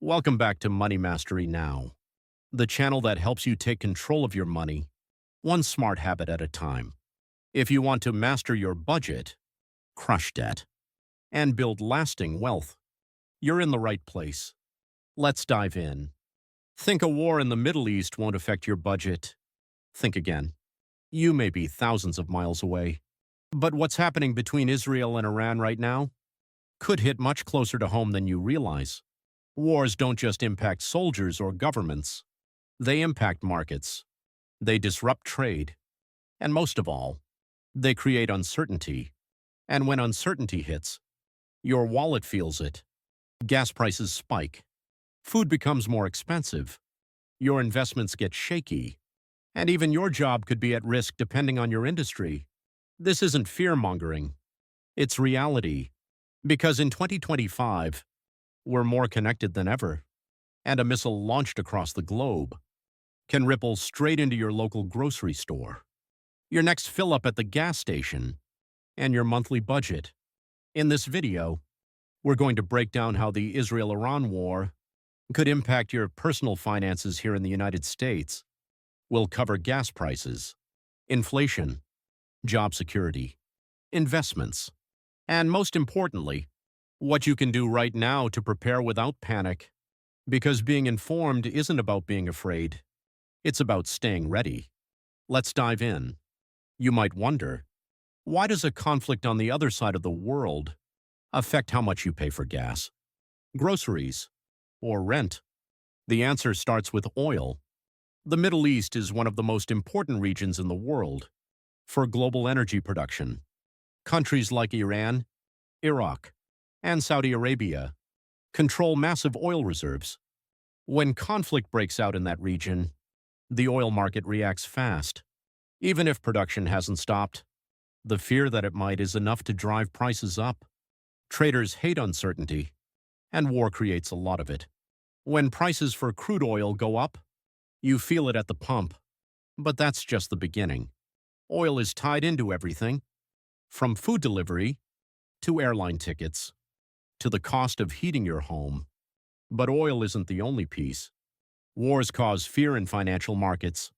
Welcome back to Money Mastery Now, the channel that helps you take control of your money, one smart habit at a time. If you want to master your budget, crush debt, and build lasting wealth, you're in the right place. Let's dive in. Think a war in the Middle East won't affect your budget. Think again. You may be thousands of miles away, but what's happening between Israel and Iran right now could hit much closer to home than you realize. Wars don't just impact soldiers or governments. They impact markets. They disrupt trade. And most of all, they create uncertainty. And when uncertainty hits, your wallet feels it. Gas prices spike. Food becomes more expensive. Your investments get shaky. And even your job could be at risk depending on your industry. This isn't fear-mongering. It's reality. Because in 2025, we're more connected than ever, and a missile launched across the globe can ripple straight into your local grocery store, your next fill-up at the gas station, and your monthly budget. In this video, we're going to break down how the Israel-Iran war could impact your personal finances here in the United States. We'll cover gas prices, inflation, job security, investments, and most importantly, what you can do right now to prepare without panic, because being informed isn't about being afraid. It's about staying ready. Let's dive in. You might wonder, why does a conflict on the other side of the world affect how much you pay for gas, groceries, or rent? The answer starts with oil. The Middle East is one of the most important regions in the world for global energy production. Countries like Iran, Iraq, and Saudi Arabia control massive oil reserves. When conflict breaks out in that region, the oil market reacts fast. Even if production hasn't stopped, the fear that it might is enough to drive prices up. Traders hate uncertainty, and war creates a lot of it. When prices for crude oil go up, you feel it at the pump. But that's just the beginning. Oil is tied into everything, from food delivery to airline tickets, to the cost of heating your home. But oil isn't the only piece. Wars cause fear in financial markets.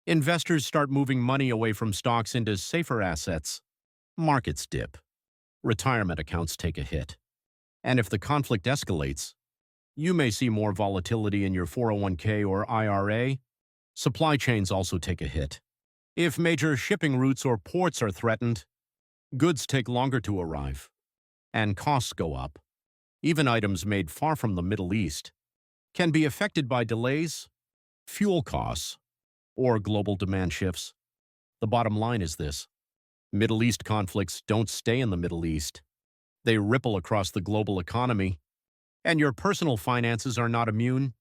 Investors start moving money away from stocks into safer assets. Markets dip. Retirement accounts take a hit. And if the conflict escalates, you may see more volatility in your 401k or IRA. Supply chains also take a hit. If major shipping routes or ports are threatened, goods take longer to arrive, and costs go up. Even items made far from the Middle East can be affected by delays, fuel costs, or global demand shifts. The bottom line is this: Middle East conflicts don't stay in the Middle East. They ripple across the global economy, and your personal finances are not immune.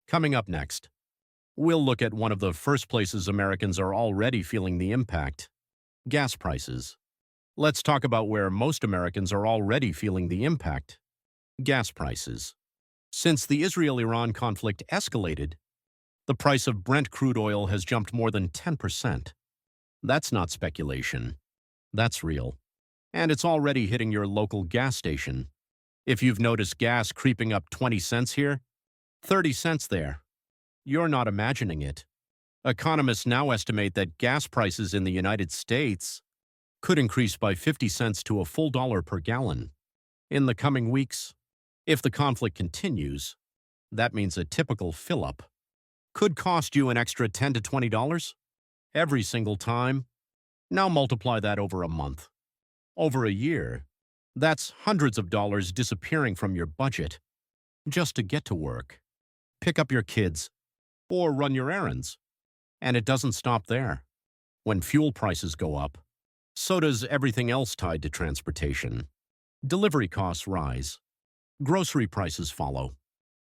Coming up next, we'll look at one of the first places Americans are already feeling the impact: gas prices. Let's talk about where most Americans are already feeling the impact: gas prices. Since the Israel-Iran conflict escalated, the price of Brent crude oil has jumped more than 10%. That's not speculation. That's real. And it's already hitting your local gas station. If you've noticed gas creeping up 20 cents here, 30 cents there, you're not imagining it. Economists now estimate that gas prices in the United States could increase by 50 cents to a full dollar per gallon in the coming weeks. If the conflict continues, that means a typical fill-up could cost you an extra $10 to $20 every single time. Now multiply that over a month. Over a year, that's hundreds of dollars disappearing from your budget just to get to work, pick up your kids, or run your errands. And it doesn't stop there. When fuel prices go up, so does everything else tied to transportation. Delivery costs rise. Grocery prices follow.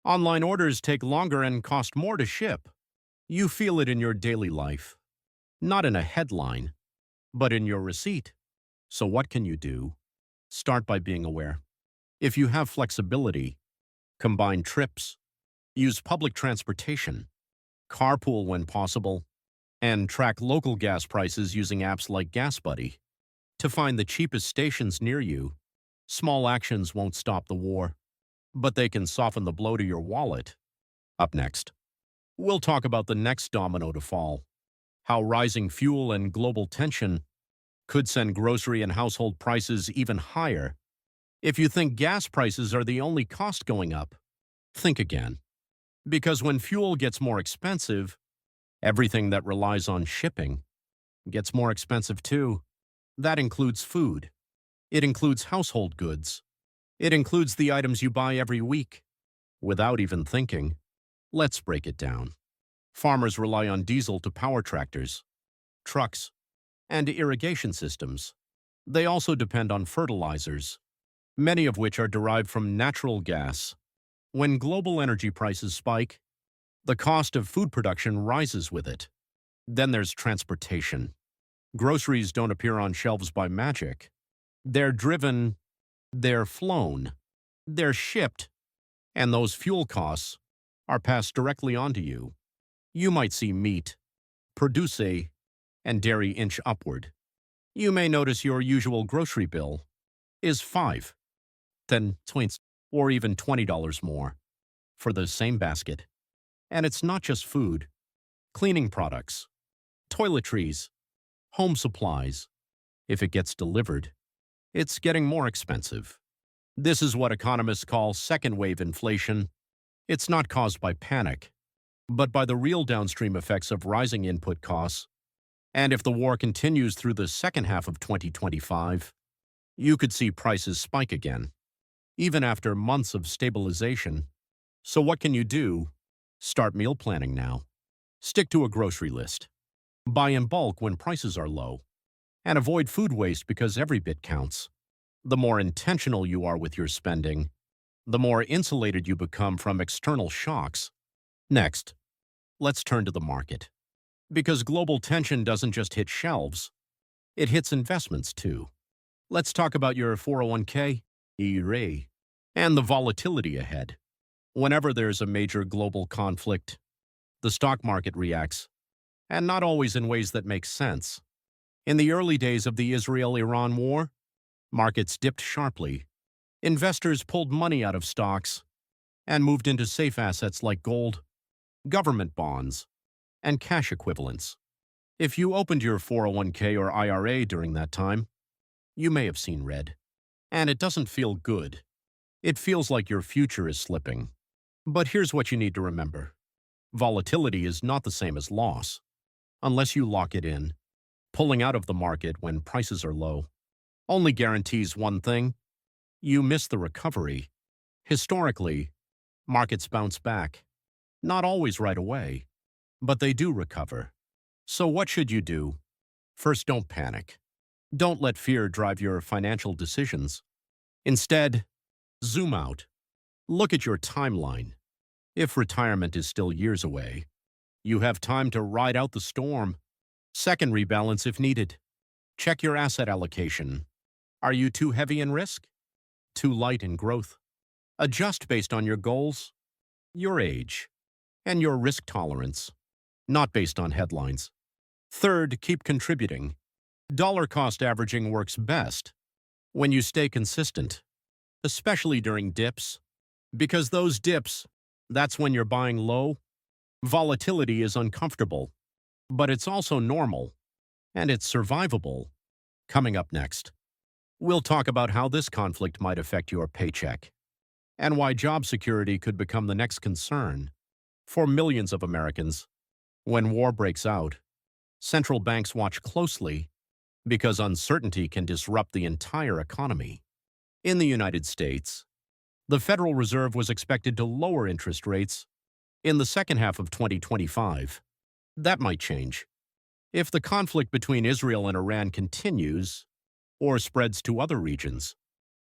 Online orders take longer and cost more to ship. You feel it in your daily life. Not in a headline, but in your receipt. So what can you do? Start by being aware. If you have flexibility, combine trips, use public transportation, carpool when possible, and track local gas prices using apps like GasBuddy to find the cheapest stations near you. Small actions won't stop the war, but they can soften the blow to your wallet. Up next, we'll talk about the next domino to fall, how rising fuel and global tension could send grocery and household prices even higher. If you think gas prices are the only cost going up, think again. Because when fuel gets more expensive, everything that relies on shipping gets more expensive too. That includes food. It includes household goods. It includes the items you buy every week. Without even thinking, let's break it down. Farmers rely on diesel to power tractors, trucks, and irrigation systems. They also depend on fertilizers, many of which are derived from natural gas. When global energy prices spike, the cost of food production rises with it. Then there's transportation. Groceries don't appear on shelves by magic. They're driven, they're flown, they're shipped, and those fuel costs are passed directly onto you. You might see meat, produce, and dairy inch upward. You may notice your usual grocery bill is 5, 10 cents, or even $20 more for the same basket. And it's not just food, cleaning products, toiletries, home supplies. If it gets delivered, it's getting more expensive. This is what economists call second-wave inflation. It's not caused by panic, but by the real downstream effects of rising input costs. And if the war continues through the second half of 2025, you could see prices spike again, even after months of stabilization. So what can you do? Start meal planning now. Stick to a grocery list. Buy in bulk when prices are low. And avoid food waste because every bit counts. The more intentional you are with your spending, the more insulated you become from external shocks. Next, let's turn to the market. Because global tension doesn't just hit shelves, it hits investments too. Let's talk about your 401k, IRA, and the volatility ahead. Whenever there's a major global conflict, the stock market reacts, and not always in ways that make sense. In the early days of the Israel-Iran war, markets dipped sharply. Investors pulled money out of stocks and moved into safe assets like gold, government bonds, and cash equivalents. If you opened your 401k or IRA during that time, you may have seen red. And it doesn't feel good. It feels like your future is slipping. But here's what you need to remember. Volatility is not the same as loss. Unless you lock it in, pulling out of the market when prices are low only guarantees one thing: you miss the recovery. Historically, markets bounce back. Not always right away, but they do recover. So what should you do? First, don't panic. Don't let fear drive your financial decisions. Instead, zoom out. Look at your timeline. If retirement is still years away, you have time to ride out the storm. Second, rebalance if needed. Check your asset allocation. Are you too heavy in risk? Too light in growth? Adjust based on your goals, your age, and your risk tolerance, not based on headlines. Third, keep contributing. Dollar cost averaging works best when you stay consistent, especially during dips, because those dips, that's when you're buying low. Volatility is uncomfortable, but it's also normal, and it's survivable. Coming up next, we'll talk about how this conflict might affect your paycheck and why job security could become the next concern for millions of Americans. When war breaks out, central banks watch closely because uncertainty can disrupt the entire economy. In the United States, the Federal Reserve was expected to lower interest rates in the second half of 2025. That might change. If the conflict between Israel and Iran continues or spreads to other regions,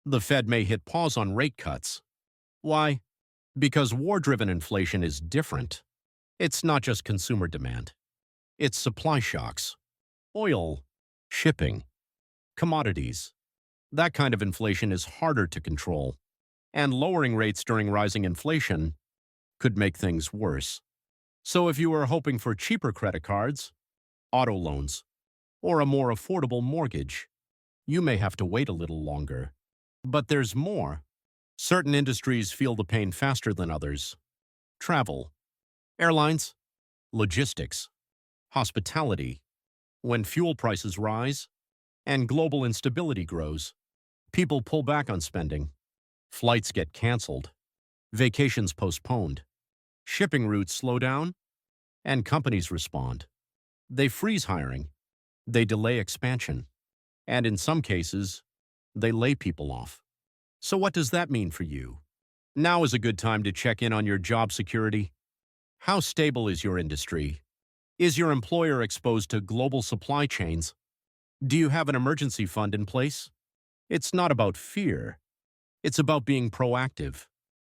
the Fed may hit pause on rate cuts. Why? Because war-driven inflation is different. It's not just consumer demand. It's supply shocks, oil, shipping, commodities. That kind of inflation is harder to control, and lowering rates during rising inflation could make things worse. So if you are hoping for cheaper credit cards, auto loans, or a more affordable mortgage, you may have to wait a little longer. But there's more. Certain industries feel the pain faster than others. Travel, airlines, logistics, hospitality. When fuel prices rise and global instability grows, people pull back on spending. Flights get canceled, vacations postponed, shipping routes slow down, and companies respond. They freeze hiring, they delay expansion, and in some cases, they lay people off. So what does that mean for you? Now is a good time to check in on your job security. How stable is your industry? Is your employer exposed to global supply chains? Do you have an emergency fund in place? It's not about fear. It's about being proactive.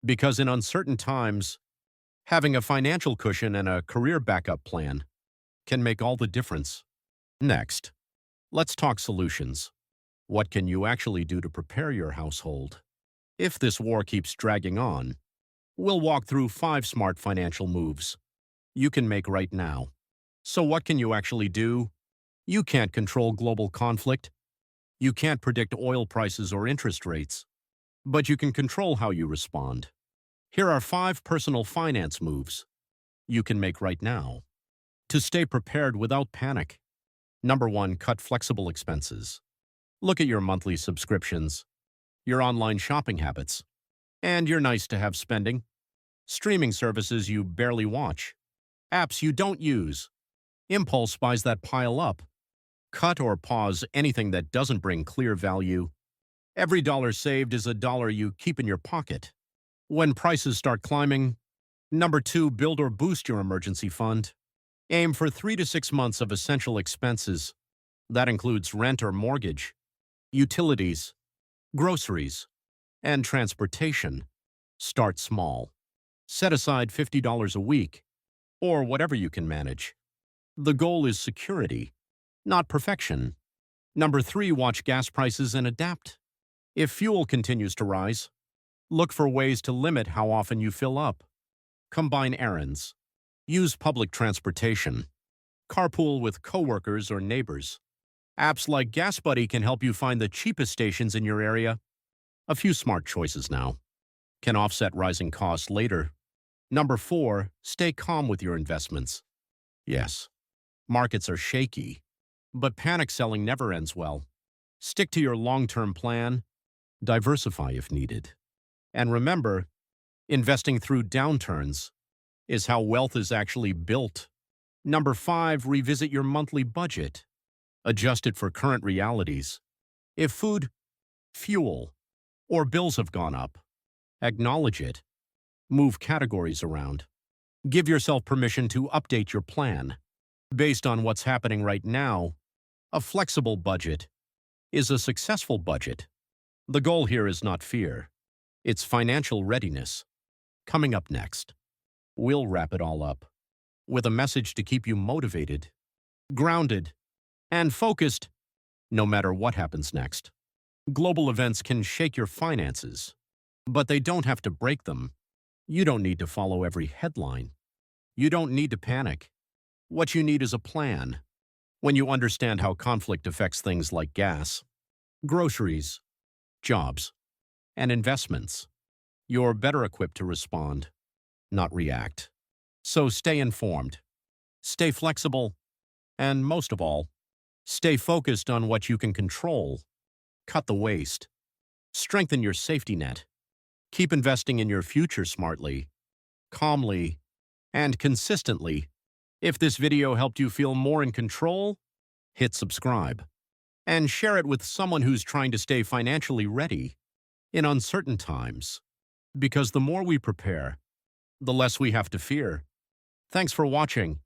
Because in uncertain times, having a financial cushion and a career backup plan can make all the difference. Next, let's talk solutions. What can you actually do to prepare your household? If this war keeps dragging on, we'll walk through 5 smart financial moves you can make right now. So what can you actually do? You can't control global conflict. You can't predict oil prices or interest rates. But you can control how you respond. Here are 5 personal finance moves you can make right now to stay prepared without panic. Number 1, cut flexible expenses. Look at your monthly subscriptions, your online shopping habits, and your nice-to-have spending. Streaming services you barely watch, apps you don't use, impulse buys that pile up. Cut or pause anything that doesn't bring clear value. Every dollar saved is a dollar you keep in your pocket. When prices start climbing, number 2, build or boost your emergency fund. Aim for 3 to 6 months of essential expenses. That includes rent or mortgage, utilities, groceries, and transportation. Start small. Set aside $50 a week, or whatever you can manage. The goal is security, not perfection. Number 3, watch gas prices and adapt. If fuel continues to rise, look for ways to limit how often you fill up. Combine errands. Use public transportation. Carpool with coworkers or neighbors. Apps like GasBuddy can help you find the cheapest stations in your area. A few smart choices now can offset rising costs later. Number 4, stay calm with your investments. Yes, markets are shaky, but panic selling never ends well. Stick to your long-term plan. Diversify if needed. And remember, investing through downturns is how wealth is actually built. Number 5, revisit your monthly budget. Adjust it for current realities. If food, fuel, or bills have gone up, acknowledge it. Move categories around. Give yourself permission to update your plan. Based on what's happening right now, a flexible budget is a successful budget. The goal here is not fear. It's financial readiness. Coming up next, we'll wrap it all up with a message to keep you motivated, grounded, and focused no matter what happens next. Global events can shake your finances, but they don't have to break them. You don't need to follow every headline. You don't need to panic. What you need is a plan. When you understand how conflict affects things like gas, groceries, jobs, and investments, you're better equipped to respond, not react. So stay informed, stay flexible, and most of all, stay focused on what you can control. Cut the waste. Strengthen your safety net. Keep investing in your future smartly, calmly, and consistently. If this video helped you feel more in control, hit subscribe and share it with someone who's trying to stay financially ready in uncertain times. Because the more we prepare, the less we have to fear. Thanks for watching.